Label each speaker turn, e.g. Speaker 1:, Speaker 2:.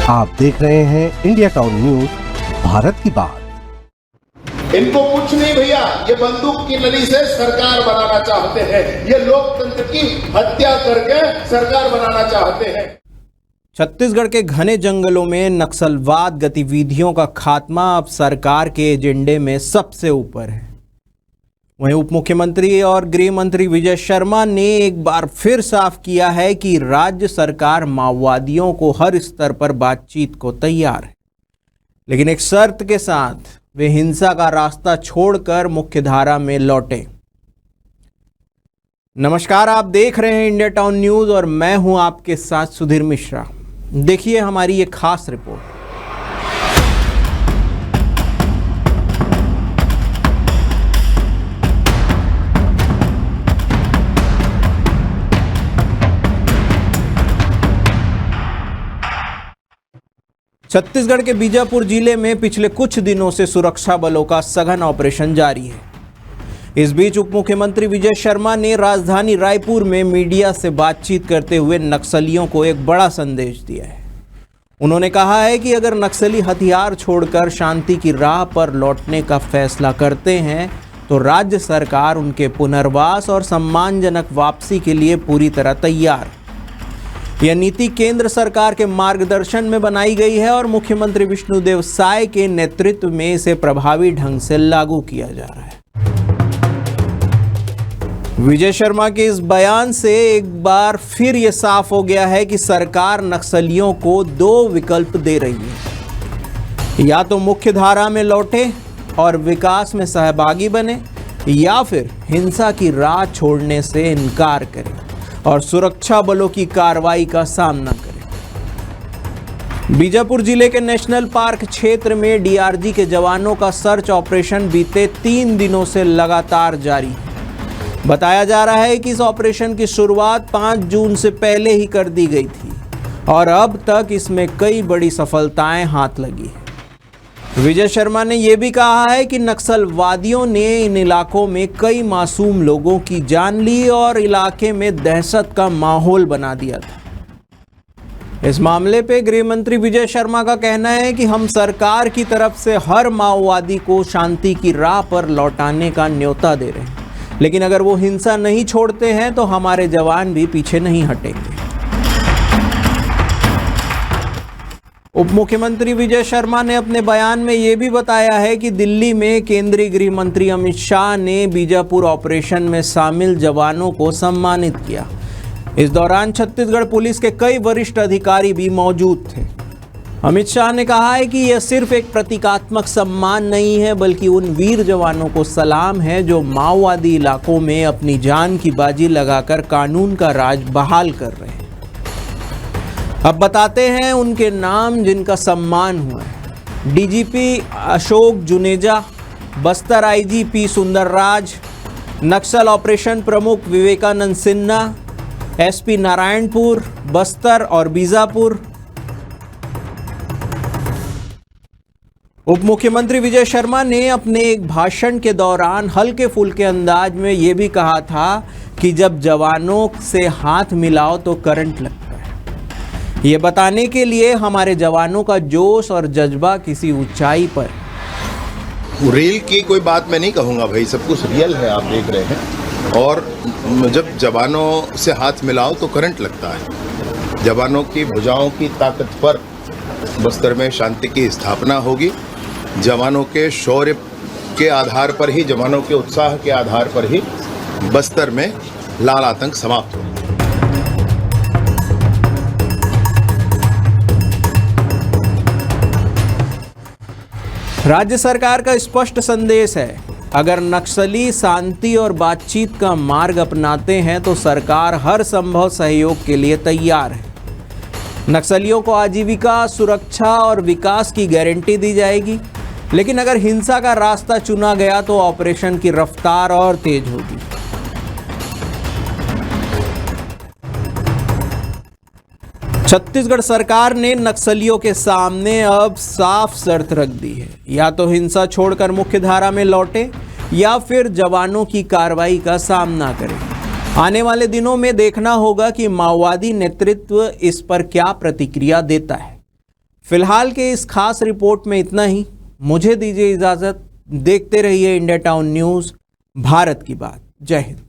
Speaker 1: आप देख रहे हैं इंडिया टाउन न्यूज, भारत की बात।
Speaker 2: इनको कुछ नहीं भैया, ये बंदूक की नली से सरकार बनाना चाहते हैं। ये लोकतंत्र की हत्या करके सरकार बनाना चाहते हैं।
Speaker 3: छत्तीसगढ़ के घने जंगलों में नक्सलवाद गतिविधियों का खात्मा अब सरकार के एजेंडे में सबसे ऊपर है। वहीं उप मुख्यमंत्री और गृह मंत्री विजय शर्मा ने एक बार फिर साफ किया है कि राज्य सरकार माओवादियों को हर स्तर पर बातचीत को तैयार है, लेकिन एक शर्त के साथ वे हिंसा का रास्ता छोड़कर मुख्यधारा में लौटे। नमस्कार, आप देख रहे हैं इंडिया टाउन न्यूज और मैं हूं आपके साथ सुधीर मिश्रा। देखिए हमारी ये खास रिपोर्ट। छत्तीसगढ़ के बीजापुर जिले में पिछले कुछ दिनों से सुरक्षा बलों का सघन ऑपरेशन जारी है। इस बीच उप मुख्यमंत्री विजय शर्मा ने राजधानी रायपुर में मीडिया से बातचीत करते हुए नक्सलियों को एक बड़ा संदेश दिया है। उन्होंने कहा है कि अगर नक्सली हथियार छोड़कर शांति की राह पर लौटने का फैसला करते हैं तो राज्य सरकार उनके पुनर्वास और सम्मानजनक वापसी के लिए पूरी तरह तैयार है। यह नीति केंद्र सरकार के मार्गदर्शन में बनाई गई है और मुख्यमंत्री विष्णुदेव साय के नेतृत्व में इसे प्रभावी ढंग से लागू किया जा रहा है। विजय शर्मा के इस बयान से एक बार फिर यह साफ हो गया है कि सरकार नक्सलियों को दो विकल्प दे रही है, या तो मुख्य धारा में लौटे और विकास में सहभागी बने, या फिर हिंसा की राह छोड़ने से इनकार करें और सुरक्षा बलों की कार्रवाई का सामना करें। बीजापुर जिले के नेशनल पार्क क्षेत्र में डीआरजी के जवानों का सर्च ऑपरेशन बीते 3 दिनों से लगातार जारी है। बताया जा रहा है कि इस ऑपरेशन की शुरुआत 5 जून से पहले ही कर दी गई थी और अब तक इसमें कई बड़ी सफलताएं हाथ लगी है। विजय शर्मा ने यह भी कहा है कि नक्सलवादियों ने इन इलाकों में कई मासूम लोगों की जान ली और इलाके में दहशत का माहौल बना दिया था। इस मामले पे गृह मंत्री विजय शर्मा का कहना है कि हम सरकार की तरफ से हर माओवादी को शांति की राह पर लौटाने का न्योता दे रहे हैं, लेकिन अगर वो हिंसा नहीं छोड़ते हैं तो हमारे जवान भी पीछे नहीं हटेंगे। उप मुख्यमंत्री विजय शर्मा ने अपने बयान में यह भी बताया है कि दिल्ली में केंद्रीय गृह मंत्री अमित शाह ने बीजापुर ऑपरेशन में शामिल जवानों को सम्मानित किया। इस दौरान छत्तीसगढ़ पुलिस के कई वरिष्ठ अधिकारी भी मौजूद थे। अमित शाह ने कहा है कि यह सिर्फ एक प्रतीकात्मक सम्मान नहीं है, बल्कि उन वीर जवानों को सलाम है जो माओवादी इलाकों में अपनी जान की बाजी लगाकर कानून का राज बहाल कर रहे हैं। अब बताते हैं उनके नाम जिनका सम्मान हुआ है। डीजीपी अशोक जुनेजा, बस्तर आईजीपी सुंदरराज, नक्सल ऑपरेशन प्रमुख विवेकानंद सिन्हा, एसपी नारायणपुर, बस्तर और बीजापुर। उप मुख्यमंत्री विजय शर्मा ने अपने एक भाषण के दौरान हल्के फुल्के अंदाज में यह भी कहा था कि जब जवानों से हाथ मिलाओ तो करंट लगता है। ये बताने के लिए हमारे जवानों का जोश और जज्बा किसी ऊंचाई पर।
Speaker 2: रेल की कोई बात मैं नहीं कहूँगा भाई, सब कुछ रियल है, आप देख रहे हैं। और जब जवानों से हाथ मिलाओ तो करंट लगता है। जवानों की भुजाओं की ताकत पर बस्तर में शांति की स्थापना होगी। जवानों के शौर्य के आधार पर ही, जवानों के उत्साह के आधार पर ही बस्तर में लाल आतंक समाप्त होगा।
Speaker 3: राज्य सरकार का स्पष्ट संदेश है, अगर नक्सली शांति और बातचीत का मार्ग अपनाते हैं तो सरकार हर संभव सहयोग के लिए तैयार है। नक्सलियों को आजीविका, सुरक्षा और विकास की गारंटी दी जाएगी, लेकिन अगर हिंसा का रास्ता चुना गया तो ऑपरेशन की रफ्तार और तेज होगी। छत्तीसगढ़ सरकार ने नक्सलियों के सामने अब साफ शर्त रख दी है, या तो हिंसा छोड़कर मुख्य धारा में लौटे या फिर जवानों की कार्रवाई का सामना करें। आने वाले दिनों में देखना होगा कि माओवादी नेतृत्व इस पर क्या प्रतिक्रिया देता है। फिलहाल के इस खास रिपोर्ट में इतना ही। मुझे दीजिए इजाज़त। देखते रहिए इंडिया टाउन न्यूज़, भारत की बात। जय हिंद।